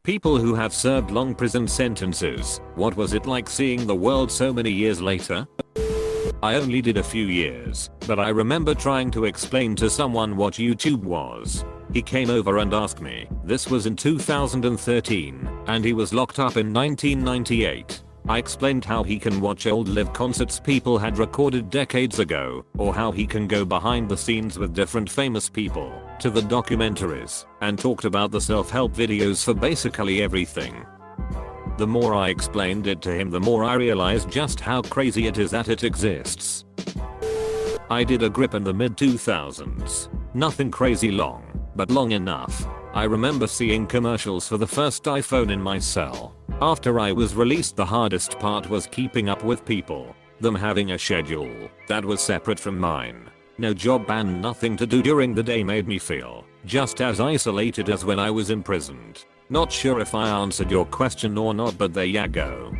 People who have served long prison sentences, what was it like seeing the world so many years later? I only did a few years, but I remember trying to explain to someone what YouTube was. He came over and asked me. This was in 2013, and he was locked up in 1998. I explained how he can watch old live concerts people had recorded decades ago, or how he can go behind the scenes with different famous people, to the documentaries, and talked about the self-help videos for basically everything. The more I explained it to him, the more I realized just how crazy it is that it exists. I did a grip in the mid-2000s. Nothing crazy long, but long enough. I remember seeing commercials for the first iPhone in my cell. After I was released, the hardest part was keeping up with people. Them having a schedule that was separate from mine. No job and nothing to do during the day made me feel just as isolated as when I was imprisoned. Not sure if I answered your question or not, but there ya go.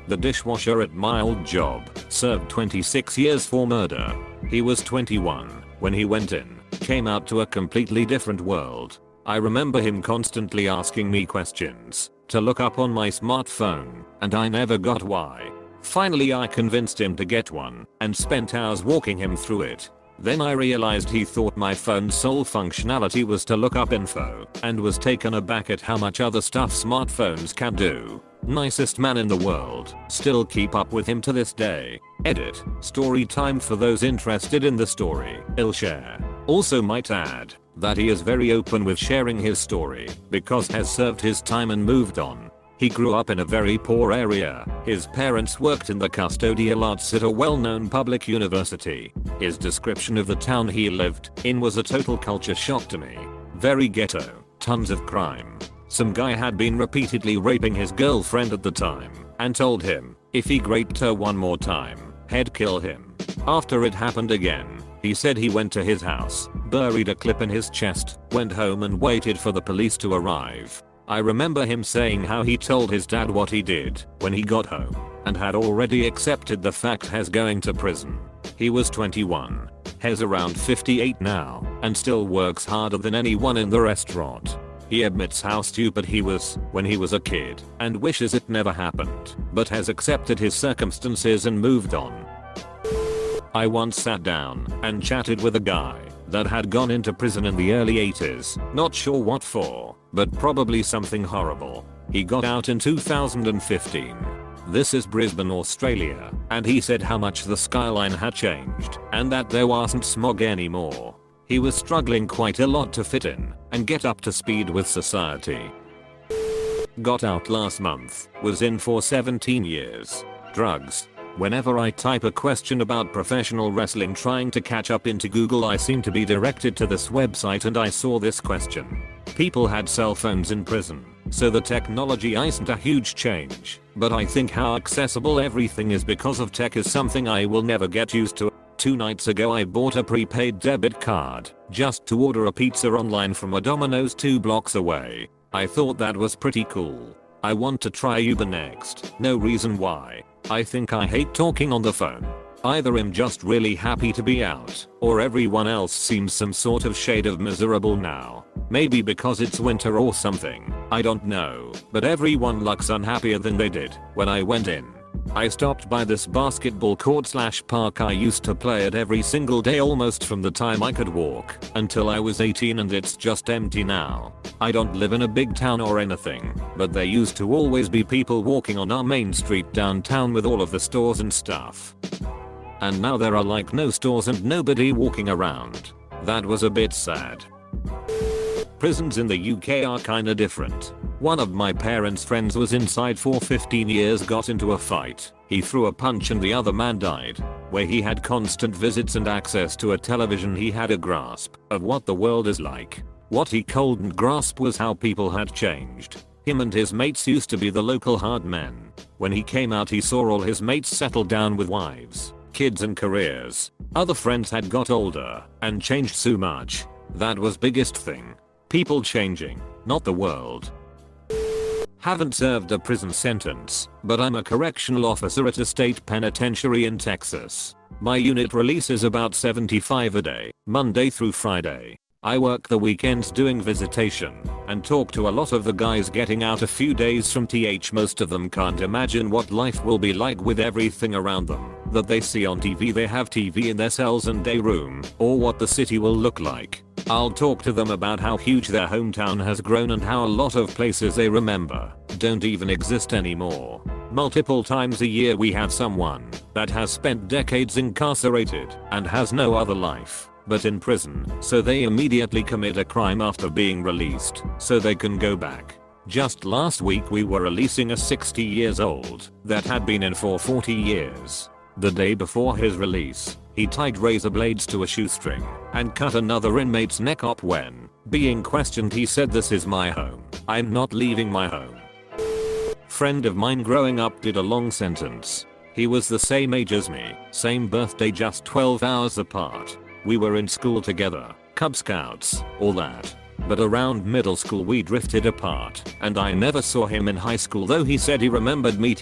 The dishwasher at my old job served 26 years for murder. He was 21 when he went in, came out to a completely different world. I remember him constantly asking me questions to look up on my smartphone, and I never got why. Finally I convinced him to get one and spent hours walking him through it. Then I realized he thought my phone's sole functionality was to look up info, and was taken aback at how much other stuff smartphones can do. Nicest man in the world. Still keep up with him to this day. Edit. Story time for those interested in the story. I'll share. Also might add that he is very open with sharing his story because has served his time and moved on. He grew up in a very poor area. His parents worked in the custodial arts at a well-known public university. His description of the town he lived in was a total culture shock to me. Very ghetto, tons of crime. Some guy had been repeatedly raping his girlfriend at the time and told him if he raped her one more time, he'd kill him. After it happened again, he said he went to his house, buried a clip in his chest, went home and waited for the police to arrive. I remember him saying how he told his dad what he did when he got home and had already accepted the fact he's going to prison. He was 21. He's around 58 now and still works harder than anyone in the restaurant. He admits how stupid he was when he was a kid and wishes it never happened, but has accepted his circumstances and moved on. I once sat down and chatted with a guy that had gone into prison in the early 80s, not sure what for, but probably something horrible. He got out in 2015. This is Brisbane, Australia, and he said how much the skyline had changed and that there wasn't smog anymore. He was struggling quite a lot to fit in and get up to speed with society. Got out last month, was in for 17 years. Drugs. Whenever I type a question about professional wrestling trying to catch up into Google, I seem to be directed to this website, and I saw this question. People had cell phones in prison, so the technology isn't a huge change, but I think how accessible everything is because of tech is something I will never get used to. 2 nights ago I bought a prepaid debit card just to order a pizza online from a Domino's 2 blocks away. I thought that was pretty cool. I want to try Uber next. No reason why. I think I hate talking on the phone. Either I'm just really happy to be out, or everyone else seems some sort of shade of miserable now. Maybe because it's winter or something. I don't know, but everyone looks unhappier than they did when I went in. I stopped by this basketball court/park I used to play at every single day almost from the time I could walk until I was 18, and it's just empty now. I don't live in a big town or anything, but there used to always be people walking on our main street downtown with all of the stores and stuff. And now there are like no stores and nobody walking around. That was a bit sad. Prisons in the UK are kinda different. One of my parents' friends was inside for 15 years, got into a fight. He threw a punch and the other man died. Where he had constant visits and access to a television, he had a grasp of what the world is like. What he couldn't grasp was how people had changed. Him and his mates used to be the local hard men. When he came out, he saw all his mates settle down with wives, kids and careers. Other friends had got older and changed so much. That was biggest thing. People changing, not the world. Haven't served a prison sentence, but I'm a correctional officer at a state penitentiary in Texas. My unit releases about 75 a day, Monday through Friday. I work the weekends doing visitation and talk to a lot of the guys getting out a few days from most of them can't imagine what life will be like with everything around them that they see on TV. They have TV in their cells and day room, or what the city will look like. I'll talk to them about how huge their hometown has grown and how a lot of places they remember don't even exist anymore. Multiple times a year we have someone that has spent decades incarcerated and has no other life but in prison, so they immediately commit a crime after being released so they can go back. Just last week we were releasing a 60 years old that had been in for 40 years. The day before his release, he tied razor blades to a shoestring and cut another inmate's neck up. When being questioned, he said, "This is my home. I'm not leaving my home." Friend of mine growing up did a long sentence. He was the same age as me, same birthday, just 12 hours apart. We were in school together, Cub Scouts, all that. But around middle school we drifted apart, and I never saw him in high school, though he said he remembered me.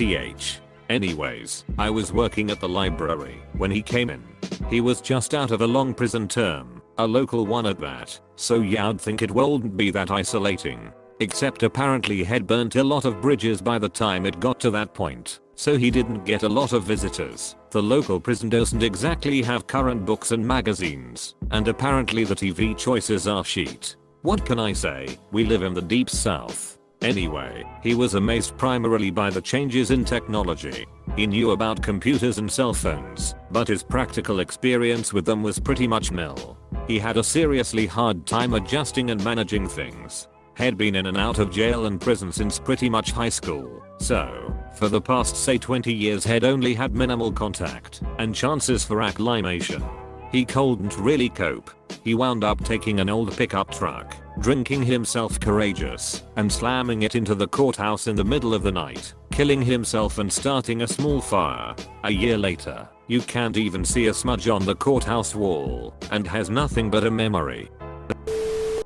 Anyways, I was working at the library when he came in. He was just out of a long prison term, a local one at that, so yeah, I'd think it wouldn't be that isolating. Except apparently he'd burnt a lot of bridges by the time it got to that point, so he didn't get a lot of visitors. The local prison doesn't exactly have current books and magazines, and apparently the TV choices are shit. What can I say? We live in the deep south. Anyway, he was amazed primarily by the changes in technology. He knew about computers and cell phones, but his practical experience with them was pretty much nil. He had a seriously hard time adjusting and managing things. Had been in and out of jail and prison since pretty much high school, so for the past say 20 years had only had minimal contact and chances for acclimation. He couldn't really cope. He wound up taking an old pickup truck, drinking himself courageous, and slamming it into the courthouse in the middle of the night, killing himself and starting a small fire. A year later, you can't even see a smudge on the courthouse wall, and has nothing but a memory.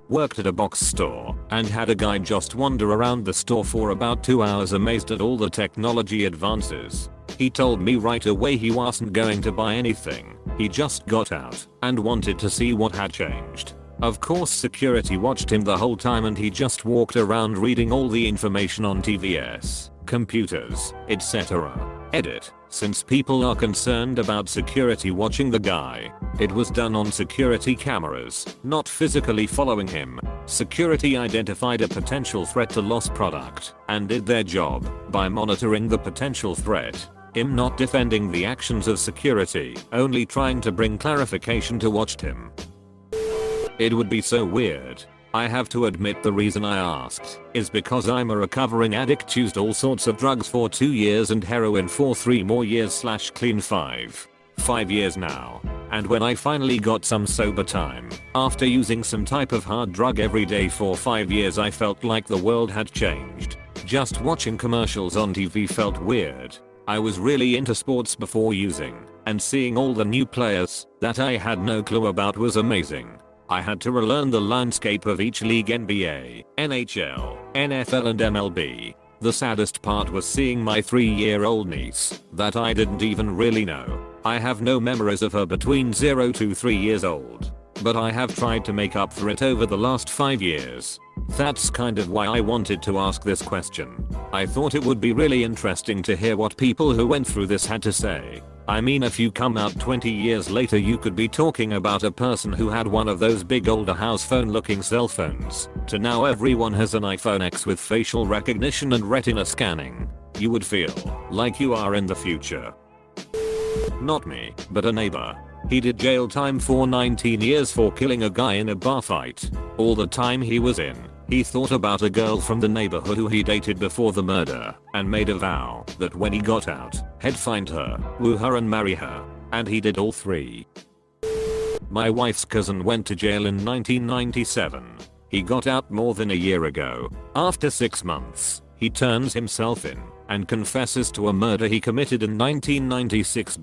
Worked at a box store and had a guy just wander around the store for about 2 hours amazed at all the technology advances. He told me right away he wasn't going to buy anything. He just got out and wanted to see what had changed. Of course security watched him the whole time and he just walked around reading all the information on TVs, computers, etc. Edit. Since people are concerned about security watching the guy, it was done on security cameras, not physically following him. Security identified a potential threat to lost product and did their job by monitoring the potential threat. Him not defending the actions of security, only trying to bring clarification to watched him. It would be so weird. I have to admit the reason I asked is because I'm a recovering addict, used all sorts of drugs for 2 years and heroin for 3 more years / clean 5 years now. And when I finally got some sober time, after using some type of hard drug every day for 5 years, I felt like the world had changed. Just watching commercials on TV felt weird. I was really into sports before using, and seeing all the new players that I had no clue about was amazing. I had to relearn the landscape of each league: NBA, NHL, NFL and MLB. The saddest part was seeing my 3-year-old niece that I didn't even really know. I have no memories of her between 0 to 3 years old, but I have tried to make up for it over the last 5 years. That's kind of why I wanted to ask this question. I thought it would be really interesting to hear what people who went through this had to say. I mean, if you come out 20 years later, you could be talking about a person who had one of those big older house phone looking cell phones, to now everyone has an iPhone X with facial recognition and retina scanning. You would feel like you are in the future. Not me, but a neighbor. He did jail time for 19 years for killing a guy in a bar fight. All the time he was in, he thought about a girl from the neighborhood who he dated before the murder, and made a vow that when he got out, he'd find her, woo her and marry her. And he did all 3. My wife's cousin went to jail in 1997. He got out more than a year ago. After 6 months, he turns himself in and confesses to a murder he committed in 1996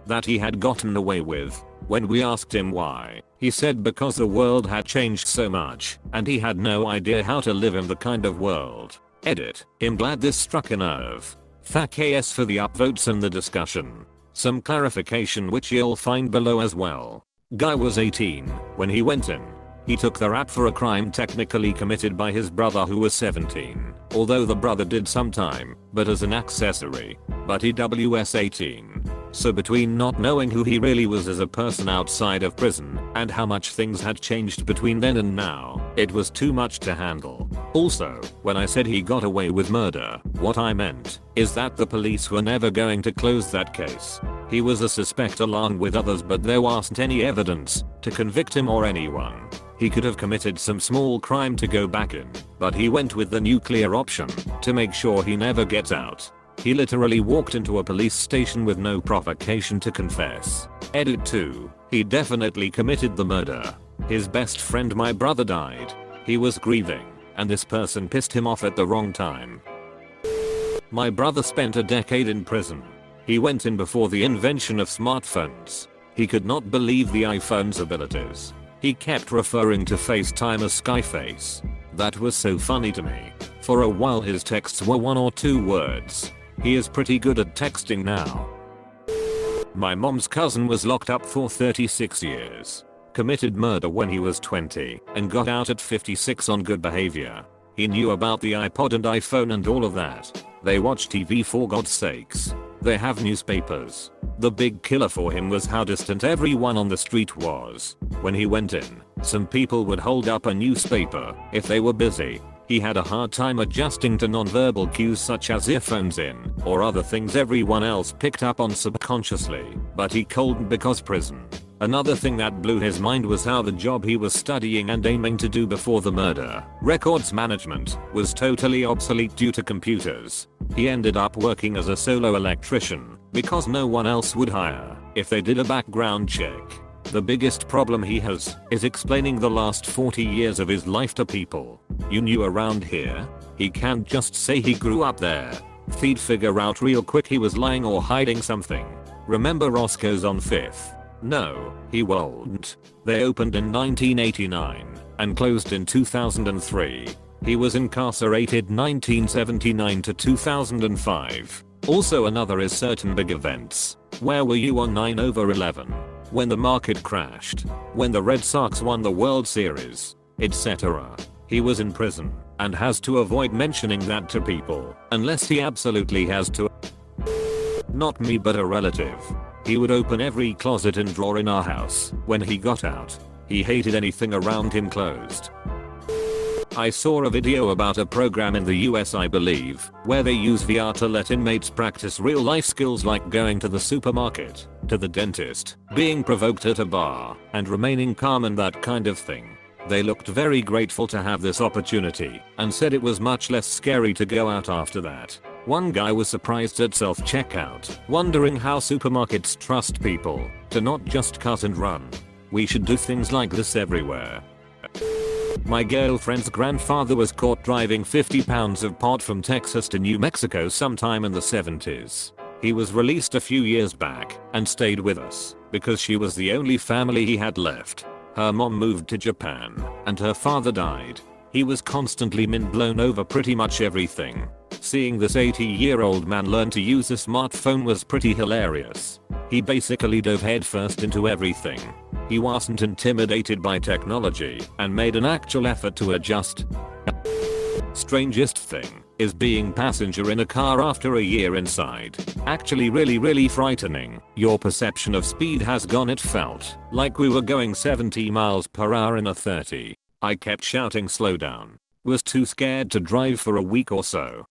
that he had gotten away with. When we asked him why, he said because the world had changed so much and he had no idea how to live in the kind of world. Edit. I'm glad this struck a nerve. Thanks for the upvotes and the discussion. Some clarification which you'll find below as well. Guy was 18 when he went in. He took the rap for a crime technically committed by his brother who was 17, although the brother did some time, but as an accessory. But he was 18. So between not knowing who he really was as a person outside of prison and how much things had changed between then and now, it was too much to handle. Also, when I said he got away with murder, what I meant is that the police were never going to close that case. He was a suspect along with others, but there wasn't any evidence to convict him or anyone. He could have committed some small crime to go back in, but he went with the nuclear option to make sure he never gets out. He literally walked into a police station with no provocation to confess. Edit 2. He definitely committed the murder. His best friend, my brother, died. He was grieving, and this person pissed him off at the wrong time. My brother spent a decade in prison. He went in before the invention of smartphones. He could not believe the iPhone's abilities. He kept referring to FaceTime as Skyface. That was so funny to me. For a while his texts were 1 or 2 words. He is pretty good at texting now. My mom's cousin was locked up for 36 years. Committed murder when he was 20 and got out at 56 on good behavior. He knew about the iPod and iPhone and all of that. They watch TV for God's sakes. They have newspapers. The big killer for him was how distant everyone on the street was. When he went in, some people would hold up a newspaper if they were busy. He had a hard time adjusting to nonverbal cues such as earphones in or other things everyone else picked up on subconsciously, but he couldn't because prison. Another thing that blew his mind was how the job he was studying and aiming to do before the murder, records management, was totally obsolete due to computers. He ended up working as a solo electrician because no one else would hire if they did a background check. The biggest problem he has is explaining the last 40 years of his life to people. You new around here? He can't just say he grew up there. He'd figure out real quick he was lying or hiding something. Remember Roscoe's on 5th? No, he won't. They opened in 1989 and closed in 2003. He was incarcerated 1979 to 2005. Also another is certain big events. Where were you on 9/11? When the market crashed? When the Red Sox won the World Series? Etc. He was in prison and has to avoid mentioning that to people unless he absolutely has to. Not me, but a relative. He would open every closet and drawer in our house when he got out. He hated anything around him closed. I saw a video about a program in the US, I believe, where they use VR to let inmates practice real life skills like going to the supermarket, to the dentist, being provoked at a bar, and remaining calm and that kind of thing. They looked very grateful to have this opportunity and said it was much less scary to go out after that. One guy was surprised at self-checkout, wondering how supermarkets trust people to not just cut and run. We should do things like this everywhere. My girlfriend's grandfather was caught driving 50 pounds of pot from Texas to New Mexico sometime in the 70s. He was released a few years back and stayed with us because she was the only family he had left. Her mom moved to Japan and her father died. He was constantly mind-blown over pretty much everything. Seeing this 80-year-old man learn to use a smartphone was pretty hilarious. He basically dove headfirst into everything. He wasn't intimidated by technology and made an actual effort to adjust. Strangest thing is being passenger in a car after a year inside. Actually really frightening. Your perception of speed has gone. It felt like we were going 70 miles per hour in a 30. I kept shouting slow down. Was too scared to drive for a week or so.